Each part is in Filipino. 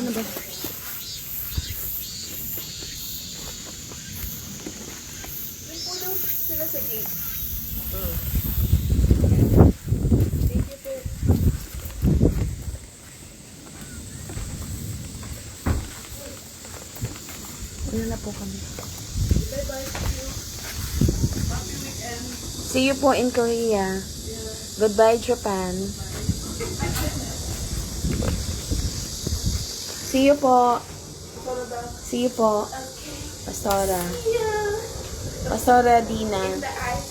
na ba? May puno sila sa gate. Thank you po. Ano na po kami? Bye-bye. See you. Happy weekend. See you po in Korea. Goodbye, Japan. See you po. See you po. Pastora. Yeah. Pastora Dina. In the eyes.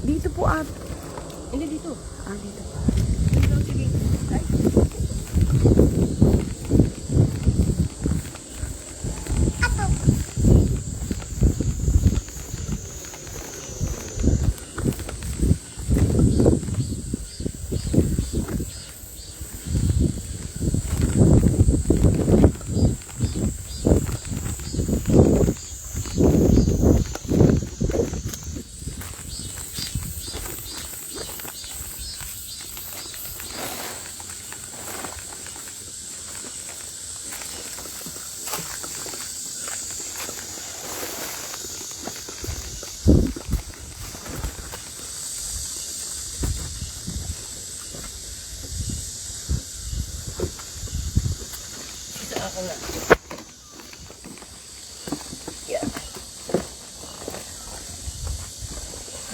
Dito po at. Hindi dito. Dito. Sige. Ay. Ako nga. Yeah.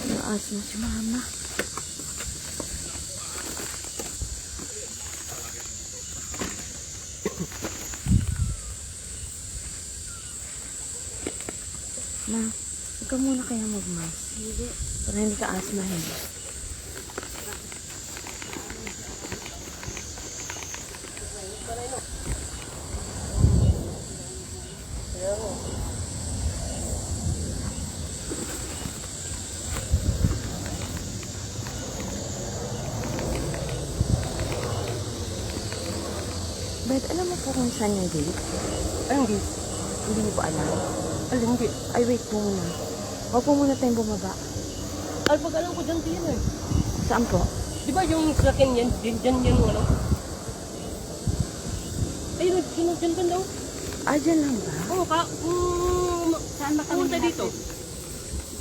Naas mo si mama. Ma, ikaw muna kaya mag-mask. Hindi. Para hindi ka asmahin. Bet, alam mo po kung saan yung gate? Anong gate? Hindi mo po alam. Alin gate? Ay, wait po muna. Huwag po muna tayong bumaba. Ay, pag alam ko dyan din eh. Saan po? Di ba yung sakin yan? Dyan yan ano? Ay, dyan ba daw? Dyan lang ba? Oo, Saan ba kami pumunta dito?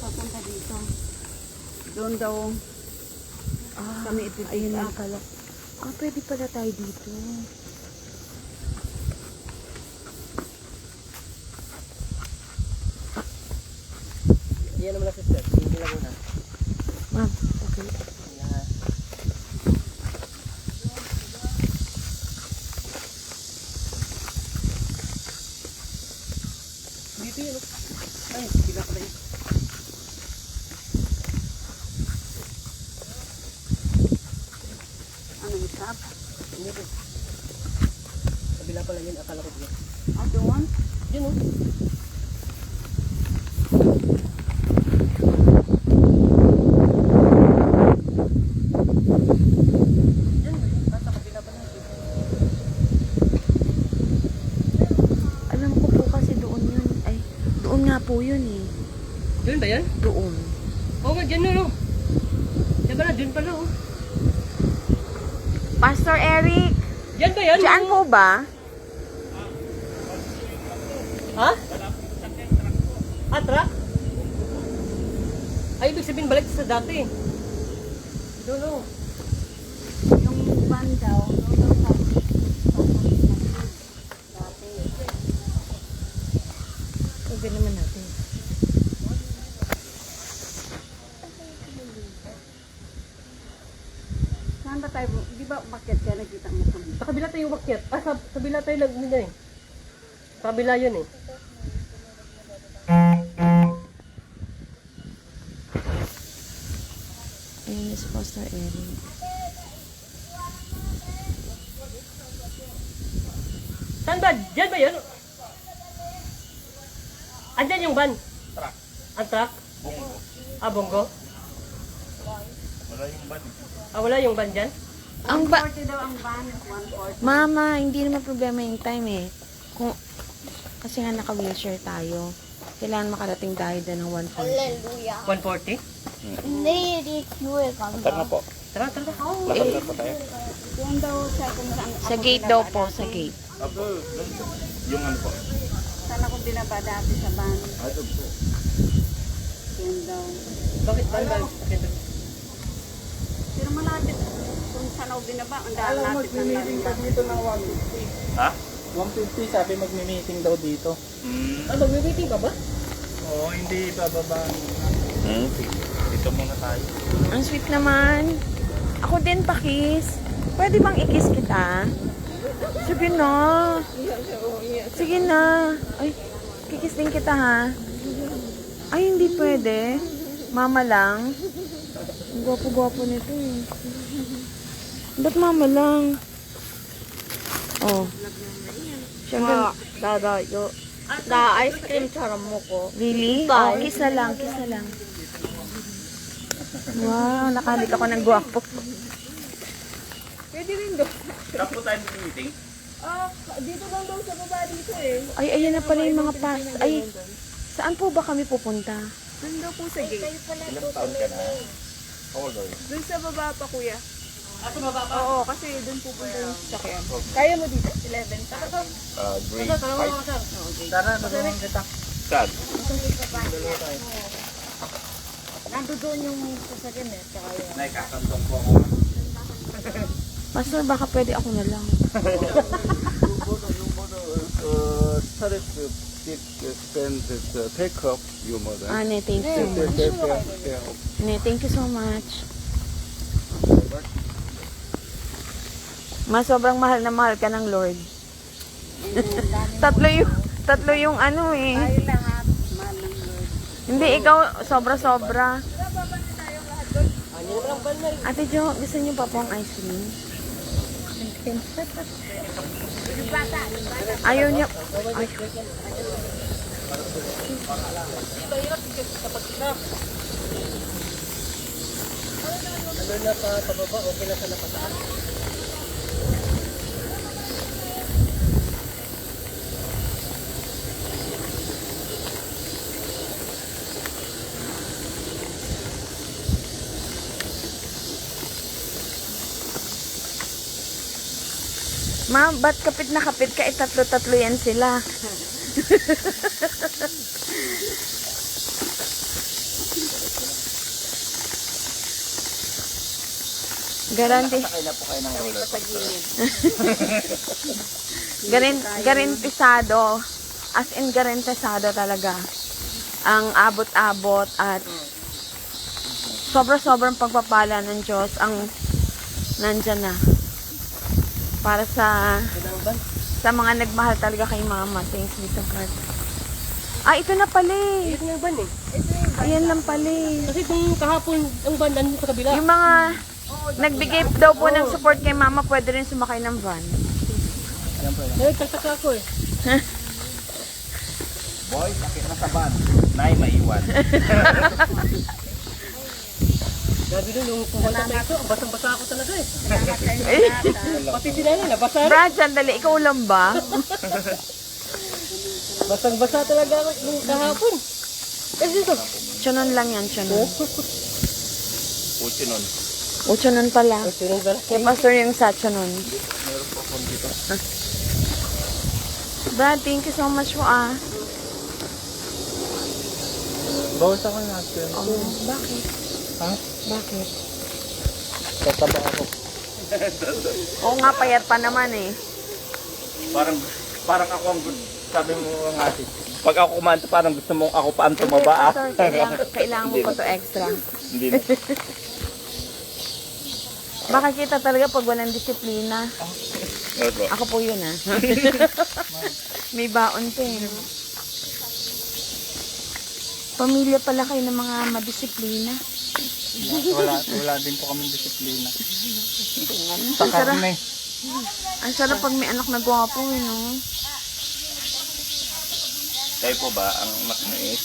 Papunta dito. Doon daw. Kami ipipick ayun lang up. pala. Pwede pala tayo dito. Yan naman na sister. Hindi lang muna. Ma'am, okay. Yan. Dito yun. Ay, sila pala yun. Ano yung shop? Hindi po. Kabila pala yun. Akala ko dyan. Doon? Yun oh. Alam ko po kasi doon yun. Ay, doon nga po yun eh. Doon ba yan? Doon. Oo nga, dyan no. Diyan pala, dyan pala oh. Pastor Eric, Dyan ba yan? diyan po ba? Ha? Truck? Ay, ibig sabihin balik sa dati. Doon oh. Yung van daw. Doon daw sa dati. Pwede naman natin. Saan ba tayo? Di ba bakit kaya nakita mo kami? Sa kabila tayo umakyat. Sa kabila tayo nagmina eh. Sa kabila yun eh. Ayun si Pastor Eric. Saan ba? Diyan ba yun? Andyan yung van? Truck. Ang truck? Bongo. Bongo? Wala yung van. Wala yung van dyan? Ang ba... 140 daw ang van. 140. Mama, hindi naman problema yung time eh. Kung, kasi nga naka-wheelchair tayo. Kailangan makarating tayo doon ng 140. Hallelujah. 140? Hindi, di queue kang Tara na po. Tara, tara. Lakad na po tayo. Yung daw sa kung saan Sa gate daw po, sa gate. Apo, yung ano po. Saan ako binaba dati sa van. Doon po. Yun daw. Bakit ba? Pero malapit. Kung saan ako binaba, ang daan lapit ng lapit. Dito ng 150. Ha? 150 sabi magmi-meeting daw dito. Ah, mag-meeting ka ba? Oo, hindi bababa. Dito muna tayo. Ang sweet naman. Ako din, pakis. Pwede bang ikis kita? Sige na. Sige na. Ay, kikis din kita ha. Ay, hindi pwede. Mama lang. Ang gwapo-gwapo nito eh. Ba't mama lang? Oh. Siyempre, Dadayo. Na ice cream charm mo ko. really? Oh, kiss na lang, kiss na lang. Wow, nakahalik ako ng gwapo. Saan po tayo meeting? Ay, ayan na pala yung mga pass. Ay, saan po ba kami pupunta? Doon daw po sa gate. Ilang taon ka na? How old are you? Doon sa baba pa, kuya. Sa baba pa? Oo, kasi doon pupunta yung sakyan. Kaya mo dito? 11. Grade Sir, tara 5. mo, sir. Tara, tulungan kita. Saan? Nando doon yung sasakyan eh. Saka yun. Naikakantong po ako. Pastor, baka pwede ako na lang. 차례 take up your mother. Ane, thank you so much. Ane, thank you so much. Mas sobrang mahal na mahal ka ng Lord. tatlo yung ano eh. Tayo lahat. Mahal ng Lord. Hindi, ikaw sobra-sobra. Ate Jo, gusto niyo pa pong ice cream? Ayaw niya. Ay. Ano na pa pababa, okay na sa napataas. Ma, ba't kapit na kapit ka? Tatlo-tatlo yan sila. Garanti. Sakay na po kayo ng roller coaster. Garantisado. As in garantisado talaga. Ang abot-abot at sobra-sobrang pagpapala ng Diyos ang nandyan na. Para sa mga nagmahal talaga kay Mama. Thanks be to God. Ah, ito na pala eh. Ito na yung van eh. Ayan lang pala eh. Kasi kung kahapon ang van nandun sa kabila. Yung mga nagbigay daw po ng support kay Mama, pwede rin sumakay ng van. Nagtataka ako eh. Boy, sakit na sa van. Nay, maiwan. Grabe nun, nung pumunta tayo ito, ang basang-basa ako talaga eh. Eh, Pati si Nanay, nabasa rin. Brad, sandali, ikaw lang ba? Basang-basa talaga ako nung kahapon. Eh, dito. Tsunon lang yan, tsunon. Puchi nun. O, tsunon pala. Sinong gara? Kay Pastor yung sa tsunon. Meron po ako dito. Brad, thank you so much po ah. Bawas ako natin. Oh, bakit? Ha? Bakit? Tataba ako. Oo nga, payat pa naman eh. Parang ako ang sabi mo nga ate. Pag ako kumanta, parang gusto mong ako pa ang tumaba. Pastor, kailangan mo pa to extra. Hindi na. Baka kita talaga pag walang disiplina. Opo. Ako po yun ah. May baon pa eh. Pamilya pala kayo ng mga madisiplina. Wala din po kami disiplina. Ang sarap, Karne. ang sarap pag may anak na gwapo eh, no? Kayo po ba, ang anak mo is?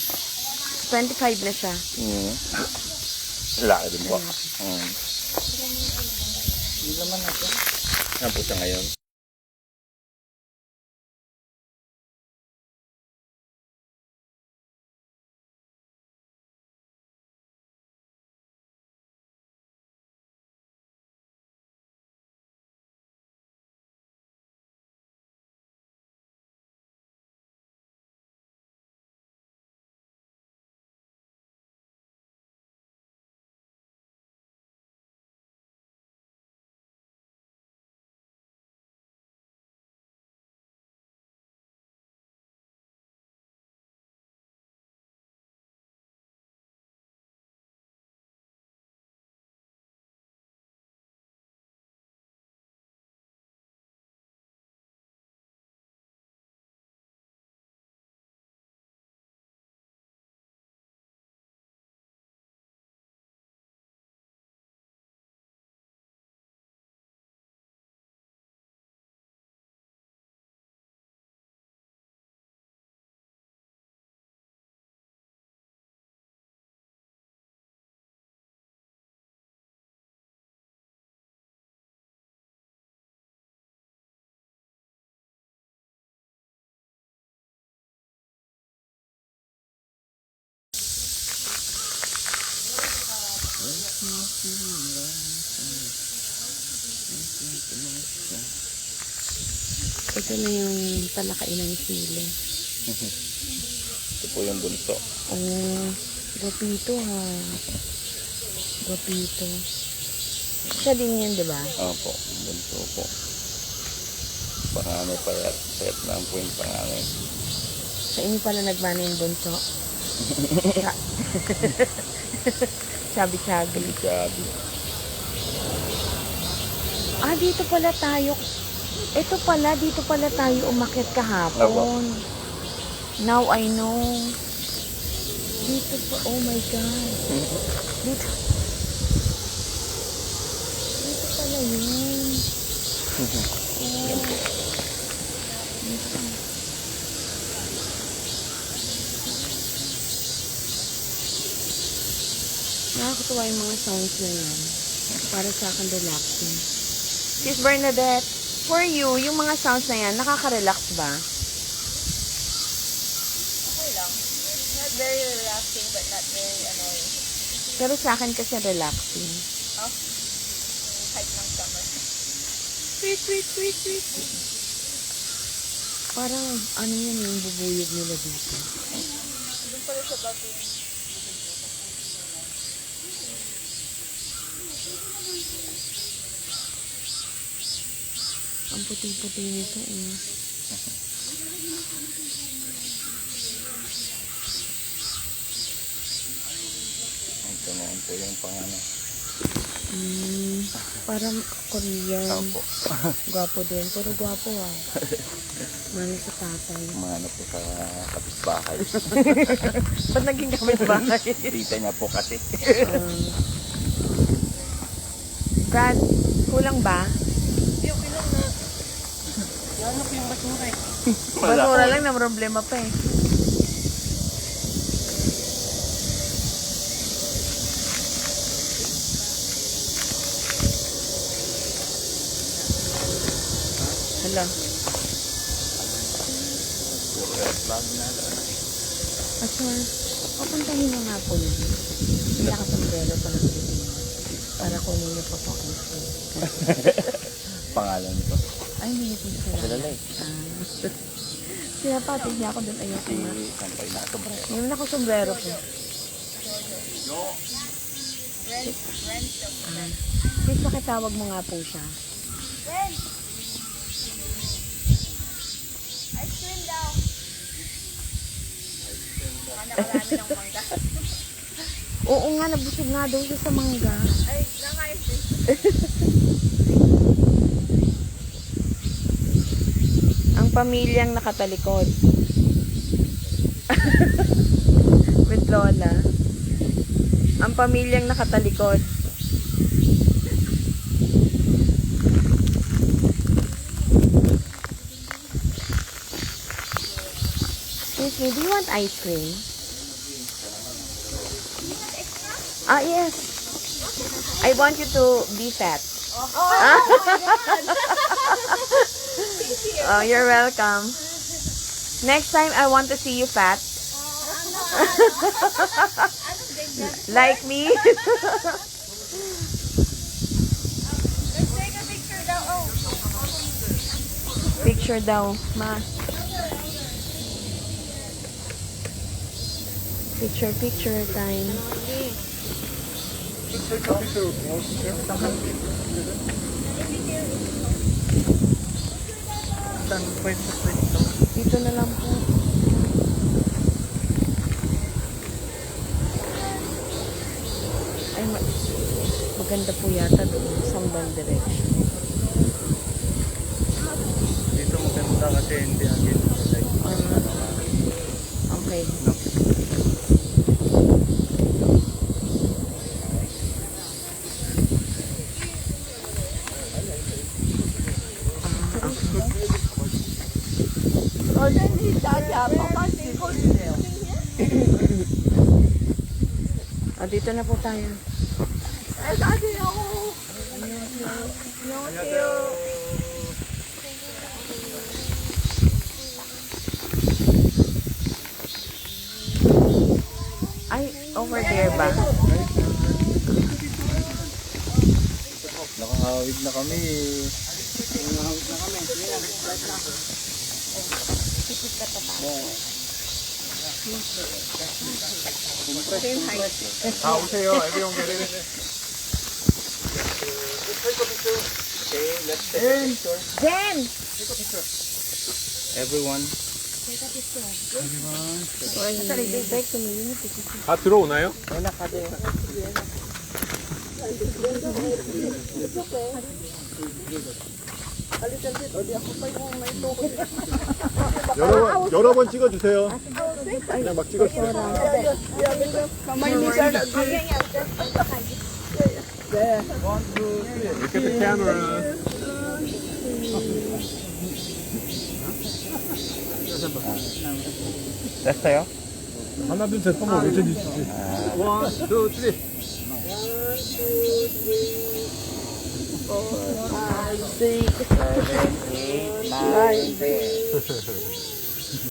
25 na siya. Laki din po. Hindi naman ako. Saan po siya ngayon? Ito na yung talakain ng sili. Ito po yung bunso. Oh, gapito ha. Gapito. Siya din yan, di ba? Opo, bunso po. Panganay pa yan. Payat na po yung panganay. Sa inyo pala nagmana yung bunso. Chabi-chabi. Sabi. Ah, dito pala tayo. Ito pala, dito pala tayo umakyat kahapon. Now I know. Dito pa, oh my God. Dito. Dito pala yun. Yan po. Nakakatuwa yung mga sounds na yan. Para sa akin relaxing. Sis Bernadette, for you, yung mga sounds na yan, nakaka-relax ba? Okay lang. Not very relaxing but not very annoying. Pero sa akin kasi relaxing. Hype ng summer. Parang ano yun yung bubuyog nila dito. Doon pala sa bago yung Ang puti-puti nito eh. Ito naman po yung panganay. Parang Korean. Opo. Gwapo din. Puro gwapo ah. Mano sa tatay. Mga po sa kapitbahay. Ba't naging kapit-bahay? Tita niya po kasi. Brad, kulang ba? Ano po yung basura eh? Basura lang na problema pa eh. Hala. Aswar, papuntahin mo nga po yun. Hindi nakasombrero pa ng Pilipino. Para kunin niyo po po ang Pangalan ko. Ay, hindi po siya. Kalalay. Sinapatid niya ako doon. Ayoko na. Si Sampay na sombrero. Ngayon ako sombrero po. Please, pakitawag mo nga po siya. ice cream daw. Nakarami ng mangga. Oo nga, nabusog nga daw siya sa mangga. Ay, naka-ice cream. Ang pamilyang nakatalikod. With Lola. Ang pamilyang nakatalikod. Excuse me, do you want ice cream? Ah, yes. I want you to be fat. Oh, you're welcome. Next time, I want to see you fat. Like me. Let's take a picture daw. Oh. Picture daw, ma. Picture time. Saan po yung pwesto? Dito na lang po. Ay, maganda po yata doon. Sambal direction. Dito maganda kasi hindi agad. Okay. Dito na po tayo. Ay, over there ba? Hawig na kami. 오세요. everyone get in. Jen! Everyone. 다 들어오나요? 여러 번 찍어주세요. 그냥 막 찍어주세요. Look at the camera. 됐어요? 하나 둘셋 한번 외쳐주시지. One, two, three. 6, 7, 8, 9, 10.